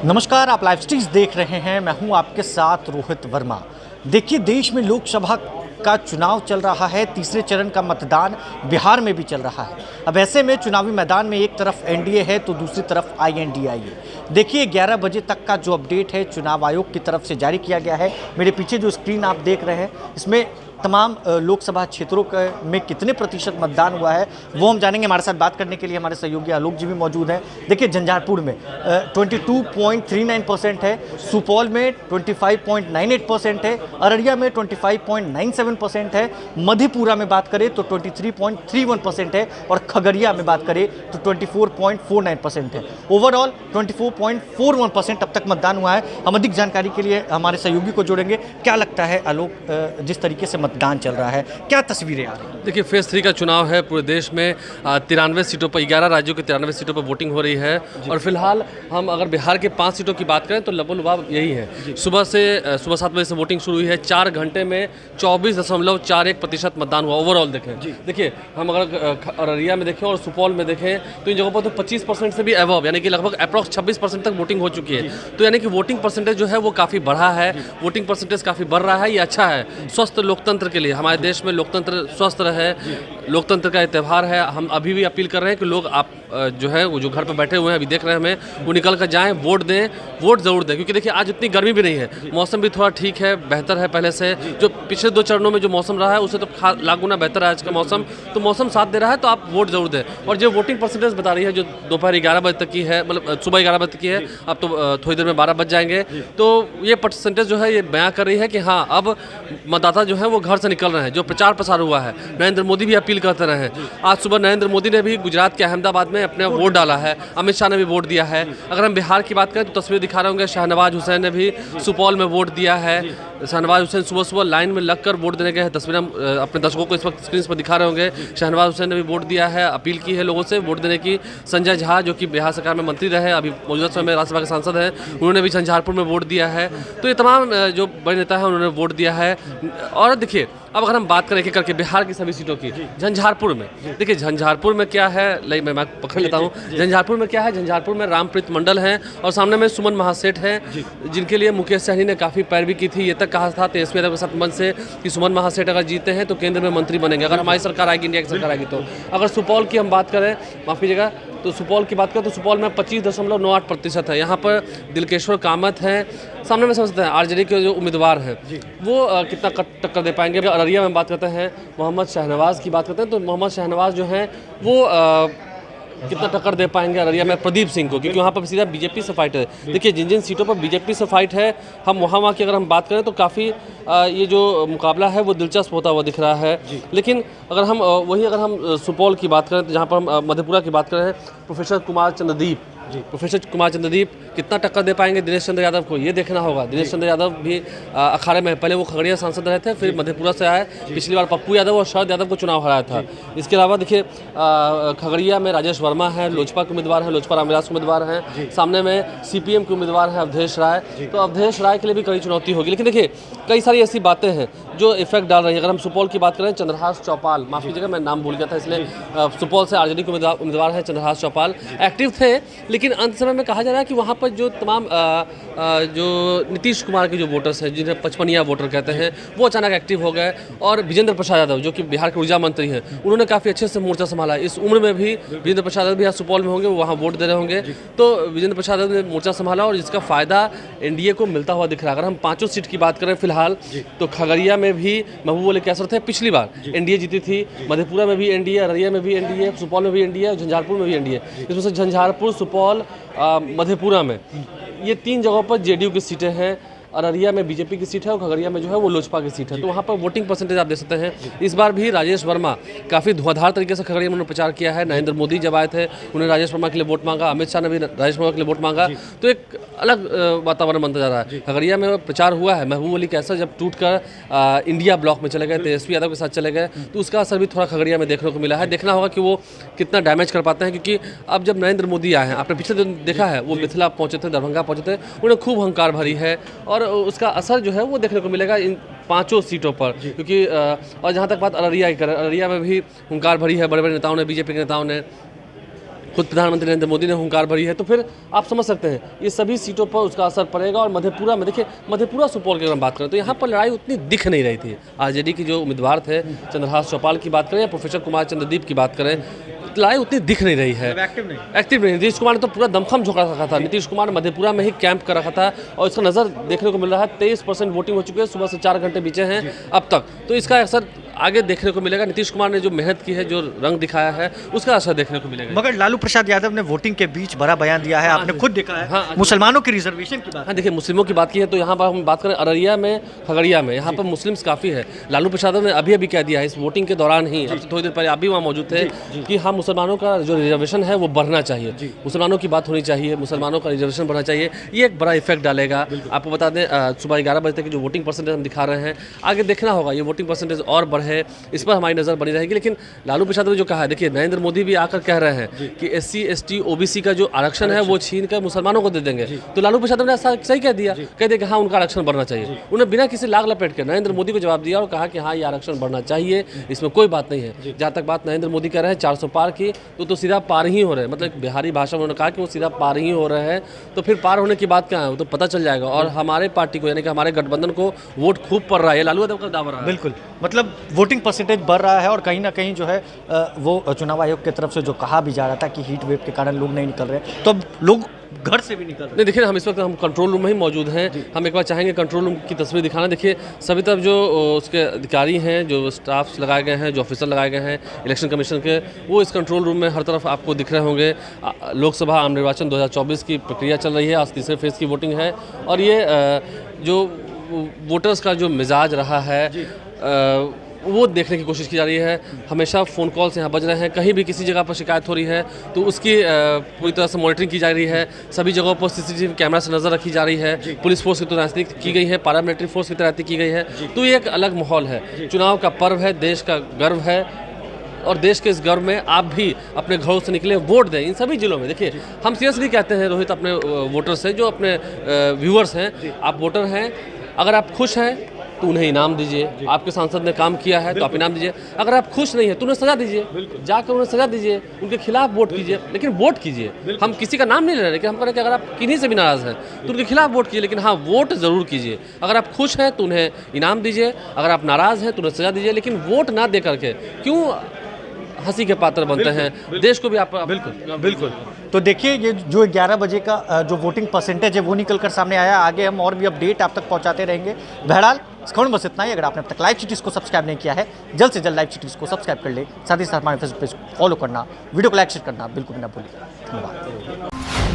नमस्कार, आप live streams देख रहे हैं। मैं हूं आपके साथ रोहित वर्मा। देखिए, देश में लोकसभा का चुनाव चल रहा है। तीसरे चरण का मतदान बिहार में भी चल रहा है। अब ऐसे में चुनावी मैदान में एक तरफ एनडीए है तो दूसरी तरफ आईएनडीआई है। देखिए, 11 बजे तक का जो अपडेट है चुनाव आयोग की तरफ से जारी किया गया है। मेरे पीछे जो स्क्रीन आप देख रहे हैं, इसमें तमाम लोकसभा क्षेत्रों में कितने प्रतिशत मतदान हुआ है वो हम जानेंगे। हमारे साथ बात करने के लिए हमारे सहयोगी आलोक जी भी मौजूद हैं। देखिए, झंझारपुर में 22.39% है, सुपौल में 25.98% है, अररिया में 25.97% है, मधेपुरा में बात करें तो 23.31% है और खगड़िया में बात करें तो 24.49% है। ओवरऑल 24.41% अब तक मतदान हुआ है। हम अधिक जानकारी के लिए हमारे सहयोगी को जोड़ेंगे। क्या लगता है आलोक, जिस तरीके से मतदान चल रहा है, क्या तस्वीरें आ रही हैं? देखिए, फेज़ 3 का चुनाव है। पूरे देश में 93 सीटों पर, 11 राज्यों के 93 सीटों पर वोटिंग हो रही है। और फिलहाल हम अगर बिहार के 5 सीटों की बात करें तो लबोलुबाब यही है। सुबह 7 बजे से वोटिंग शुरू हुई है। 4 घंटे में 24.41% मतदान हुआ। ओवरऑल देखें, देखिए हम अगर अररिया में देखें और सुपौल में देखें तो इन जगहों पर तो 25% से भी अबव, यानी कि लगभग अप्रॉक्स 26% तक वोटिंग हो चुकी है। तो यानी कि वोटिंग परसेंटेज जो है वो काफ़ी बढ़ा है। वोटिंग परसेंटेज काफ़ी बढ़ रहा है। ये अच्छा है स्वस्थ लोकतंत्र के लिए। हमारे देश में लोकतंत्र स्वस्थ रहे, लोकतंत्र का ये त्यौहार है। हम अभी भी अपील कर रहे हैं कि लोग आप जो है वो जो घर पर बैठे हुए हैं अभी देख रहे हैं हमें, वो निकल कर जाएं, वोट दें, वोट ज़रूर दें। क्योंकि देखिए, आज इतनी गर्मी भी नहीं है, मौसम भी थोड़ा ठीक है, बेहतर है पहले से। जो पिछले 2 चरणों में जो मौसम रहा है उससे तो लाख गुना बेहतर है आज का मौसम। तो मौसम साथ दे रहा है तो आप वोट ज़रूर दें। और जो वोटिंग परसेंटेज बता रही है, जो दोपहर 11 बजे तक की है, मतलब सुबह 11 बजे तक की है, अब तो थोड़ी देर में 12 बज जाएंगे, तो ये परसेंटेज जो है ये बयां कर रही है कि हाँ, अब मतदाता जो है वो घर से निकल रहे हैं। जो प्रचार प्रसार हुआ है, नरेंद्र मोदी भी अपील करते रहे हैं। आज सुबह नरेंद्र मोदी ने भी गुजरात के अहमदाबाद में अपने वोट डाला है। अमित शाह ने भी वोट दिया है। अगर हम बिहार की बात करें तो तस्वीर दिखा रहे होंगे, शाहनवाज हुसैन ने भी सुपौल में वोट दिया है। शाहनवाज हुसैन सुबह सुबह लाइन में लगकर वोट देने गए हैं। तस्वीरें हम अपने दर्शकों को इस वक्त स्क्रीन पर दिखा रहे होंगे। शाहनवाज हुसैन ने भी वोट दिया है, अपील की है लोगों से वोट देने की। संजय झा, जो कि बिहार सरकार में मंत्री रहे, अभी मौजूदा समय में राज्यसभा के सांसद हैं, उन्होंने भी झंझारपुर में वोट दिया है। तो ये तमाम जो बड़े नेता हैं उन्होंने वोट दिया है। और देखिए, अब अगर हम बात करें कि करके बिहार की सभी सीटों की, झंझारपुर में देखिए, झंझारपुर में क्या है, मैं पकड़ लेता हूँ। झंझारपुर में क्या है, झंझारपुर में रामप्रीत मंडल हैं और सामने में सुमन महासेठ हैं, जिनके लिए मुकेश सहनी ने काफ़ी पैरवी की थी। ये तक कहा था तेजस्वी यादव के साथ मंच से कि सुमन महासेठ अगर जीते हैं तो केंद्र में मंत्री बनेंगे, अगर हमारी सरकार आएगी, इंडिया की सरकार आएगी तो। अगर सुपौल की हम बात करें, माफ़ कीजिएगा, तो सुपौल की बात करें तो सुपौल में 25.98% है। यहाँ पर दिलकेश्वर कामत हैं। सामने में समझते हैं आरजेडी के जो उम्मीदवार हैं वो कितना टक्कर दे पाएंगे। अररिया में बात करते हैं, मोहम्मद शहनवाज की बात करते हैं तो मोहम्मद शहनवाज जो हैं वो कितना टक्कर दे पाएंगे अररिया में प्रदीप सिंह को, क्योंकि वहाँ पर सीधा बीजेपी से फाइट है। देखिए, जिन जिन सीटों पर बीजेपी से फाइट है, हम वहाँ की अगर हम बात करें तो काफ़ी ये जो मुकाबला है वो दिलचस्प होता हुआ दिख रहा है। लेकिन अगर हम सुपौल की बात करें तो जहाँ पर हम मधेपुरा की बात करें, प्रोफेसर कुमार चंद्रदीप कितना टक्कर दे पाएंगे दिनेश चंद्र यादव को, ये देखना होगा। दिनेश चंद्र यादव भी अखाड़े में, पहले वो खगड़िया सांसद रहे थे, फिर मधेपुरा से आए। पिछली बार पप्पू यादव और शरद यादव को चुनाव हराया था। इसके अलावा देखिए, खगड़िया में राजेश वर्मा हैं, लोजपा के उम्मीदवार हैं, लोजपा रामविलास के उम्मीदवार हैं। सामने में सीपीएम के उम्मीदवार हैं अवधेश राय। तो अवधेश राय के लिए भी कड़ी चुनौती होगी। लेकिन देखिए, कई सारी ऐसी बातें हैं जो इफेक्ट डाल रही है। अगर हम सुपौल की बात करें, चंद्रहास चौपाल, माफ़ कीजिएगा मैं नाम भूल गया था, इसलिए सुपौल से आरजेडी के उम्मीदवार हैं चंद्रहास चौपाल, एक्टिव थे। लेकिन अंत समय में कहा जा रहा है कि वहाँ पर जो तमाम जो नीतीश कुमार के जो वोटर्स हैं, जिन्हें 55 वोटर कहते हैं, वो अचानक एक्टिव हो गए। और विजेंद्र प्रसाद यादव, जो कि बिहार के ऊर्जा मंत्री हैं, उन्होंने काफ़ी अच्छे से मोर्चा संभाला। इस उम्र में भी विजेंद्र प्रसाद यादव भी आज सुपौल में होंगे, वो वहाँ वोट दे रहे होंगे। तो विजेंद्र प्रसाद यादव ने मोर्चा संभाला और जिसका फ़ायदा एनडीए को मिलता हुआ दिख रहा है। अगर हम 5 सीट की बात करें फिलहाल, तो खगड़िया में भी महबूब अली कैसर थे, पिछली बार एनडीए जीती थी। मधेपुरा में भी एनडीए, अररिया में भी एनडीए, सुपौल में भी एनडीए, झंझारपुर में भी एनडीए। इसमें से झंझारपुर, सुपौल, मधेपुरा में ये 3 जगहों पर जेडीयू की सीटें हैं। अररिया में बीजेपी की सीट है और खगड़िया में जो है वो लोजपा की सीट है। तो वहाँ पर वोटिंग परसेंटेज आप देख सकते हैं। इस बार भी राजेश वर्मा काफ़ी धुआंधार तरीके से खगड़िया में उन्होंने प्रचार किया है। नरेंद्र मोदी जब आए थे, उन्होंने राजेश वर्मा के लिए वोट मांगा, अमित शाह ने भी राजेश वर्मा के लिए वोट मांगा। तो एक अलग वातावरण बनता जा रहा है। खगड़िया में प्रचार हुआ है। महबूब अली कैसर जब टूट कर इंडिया ब्लॉक में चले गए, तेजस्वी यादव के साथ चले गए, तो उसका असर भी थोड़ा खगड़िया में देखने को मिला है। देखना होगा कि वो कितना डैमेज कर पाते हैं, क्योंकि अब जब नरेंद्र मोदी आए हैं, आपने पिछले दिन देखा है, वो मिथिला पहुँचे थे, दरभंगा पहुँचे थे, उन्हें खूब हंकार भरी है और उसका असर जो है वो देखने को मिलेगा इन 5 सीटों पर। क्योंकि और जहाँ तक बात अररिया की करें, अररिया में भी हुंकार भरी है बड़े बड़े नेताओं ने, बीजेपी के नेताओं ने। खुद प्रधानमंत्री नरेंद्र मोदी ने हुंकार भरी है, तो फिर आप समझ सकते हैं ये सभी सीटों पर उसका असर पड़ेगा। और मधेपुरा में देखिए, मधेपुरा सुपौल की अगर हम बात करें तो यहाँ पर लड़ाई उतनी दिख नहीं रही थी। आरजेडी की जो उम्मीदवार थे चंद्रहास चौपाल की बात करें या प्रोफेसर कुमार चंद्रदीप की बात करें, लड़ाई उतनी दिख नहीं रही है, एक्टिव नहीं। नीतीश कुमार ने तो पूरा दमखम झोंका रखा था। नीतीश कुमार ने मधेपुरा में ही कैंप कर रखा था और इसका नज़र देखने को मिल रहा है। 23% वोटिंग हो चुकी है, सुबह से 4 घंटे बीचे हैं अब तक, तो इसका असर आगे देखने को मिलेगा। नीतीश कुमार ने जो मेहनत की है, जो रंग दिखाया है, उसका असर देखने को मिलेगा। मगर लालू प्रसाद यादव ने वोटिंग के बीच बड़ा बयान दिया है, आपने खुद देखा है। हाँ, मुसलमानों की रिजर्वेशन की बात। हाँ, देखिए, मुस्लिमों की बात की है तो यहाँ पर हम बात करें अररिया में, खगड़िया में, यहाँ पर मुस्लिम्स काफ़ी है। लालू प्रसाद ने अभी कह दिया है इस वोटिंग के दौरान ही, अब से थोड़ी देर पहले आप भी वहाँ मौजूद थे, कि हाँ, मुसलमानों का जो रिजर्वेशन है वो बढ़ना चाहिए, मुसलमानों की बात होनी चाहिए, मुसलमानों का रिजर्वेशन बढ़ना चाहिए। ये एक बड़ा इफेक्ट डालेगा। आपको बता दें, सुबह 11 बजे तक की जो वोटिंग परसेंटेज हम दिखा रहे हैं, आगे देखना होगा ये वोटिंग परसेंटेज और बढ़े, इस पर हमारी नज़र बनी रहेगी। लेकिन लालू प्रसाद ने जो कहा है, देखिए, नरेंद्र मोदी भी आकर कह रहे हैं कि SC ST OBC का जो आरक्षण है वो छीन कर मुसलमानों को दे देंगे, तो लालू प्रसाद ने ऐसा सही कह दिया कि हाँ, उनका आरक्षण बढ़ना चाहिए। उन्होंने बिना किसी लाग लपेट के नरेंद्र मोदी को जवाब दिया और कहा कि हाँ, ये आरक्षण बढ़ना चाहिए, इसमें कोई बात नहीं है। जहाँ तक बात नरेंद्र मोदी कह रहे हैं 400 पार की, तो सीधा पार ही हो रहे हैं, मतलब बिहारी भाषा में उन्होंने कहा कि वो सीधा पार ही हो रहे हैं। तो फिर पार होने की बात क्या है, वो तो पता चल जाएगा। और हमारे पार्टी को, यानी कि हमारे गठबंधन को वोट खूब पड़ रहा है, लालू यादव का दावा रहा है। बिल्कुल, मतलब वोटिंग परसेंटेज बढ़ रहा है और कहीं ना कहीं जो है वो चुनाव आयोग की तरफ से जो कहा भी जा रहा था कि हीट वेव के कारण लोग नहीं निकल रहे, तो अब लोग घर से भी निकल रहे हैं। नहीं, देखिए, हम इस वक्त हम कंट्रोल रूम में ही मौजूद हैं। हम एक बार चाहेंगे कंट्रोल रूम की तस्वीर दिखाना। देखिए, सभी तरफ जो उसके अधिकारी हैं, जो स्टाफ लगाए गए हैं, जो ऑफिसर लगाए गए हैं इलेक्शन कमीशन के, वो इस कंट्रोल रूम में हर तरफ आपको दिख रहे होंगे। लोकसभा आम निर्वाचन 2024 की प्रक्रिया चल रही है, आज तीसरे फेज़ की वोटिंग है और ये जो वोटर्स का जो मिजाज रहा है वो देखने की कोशिश की जा रही है। हमेशा फ़ोन कॉल्स यहाँ बज रहे हैं, कहीं भी किसी जगह पर शिकायत हो रही है तो उसकी पूरी तरह से मॉनिटरिंग की जा रही है। सभी जगहों पर CCTV कैमरा से नज़र रखी जा रही है। पुलिस फोर्स की तैनाती की गई है, पैरामिलिट्री फोर्स की तैनाती की गई है। तो ये एक अलग माहौल है। चुनाव का पर्व है, देश का गर्व है और देश के इस गर्व में आप भी अपने घरों से निकले, वोट दें इन सभी जिलों में। देखिए, हम सीरियसली कहते हैं रोहित, अपने वोटर्स से, जो अपने व्यूअर्स हैं, आप वोटर हैं, अगर आप खुश हैं तो उन्हें इनाम दीजिए। आपके सांसद ने काम किया है तो आप इनाम दीजिए। अगर आप खुश नहीं है तो उन्हें सजा दीजिए, जाकर उन्हें सजा दीजिए, उनके खिलाफ वोट कीजिए, लेकिन वोट कीजिए। हम किसी का नाम नहीं ले रहे, लेकिन हम कह रहे हैं कि अगर आप किन्हीं से भी नाराज़ हैं तो उनके खिलाफ वोट कीजिए, लेकिन हाँ, वोट ज़रूर कीजिए। अगर आप खुश हैं तो उन्हें इनाम दीजिए, अगर आप नाराज़ हैं तो उन्हें सजा दीजिए, लेकिन वोट ना दे करके क्यों हंसी के पात्र बनते हैं। देश को भी आप बिल्कुल। तो देखिए, ये जो 11 बजे का जो वोटिंग परसेंटेज है वो निकल कर सामने आया। आगे हम और भी अपडेट आप तक पहुंचाते रहेंगे। बहरहाल इस खबर में बस इतना ही। अगर आपने अब तक लाइव सिटीज़ को सब्सक्राइब नहीं किया है, जल्द से जल्द लाइव सिटीज़ को सब्सक्राइब कर ले। साथ ही साथ हमारे फेसबुक पेज को फॉलो करना, वीडियो को लाइक शेयर करना बिल्कुल भी ना भूलिए। धन्यवाद।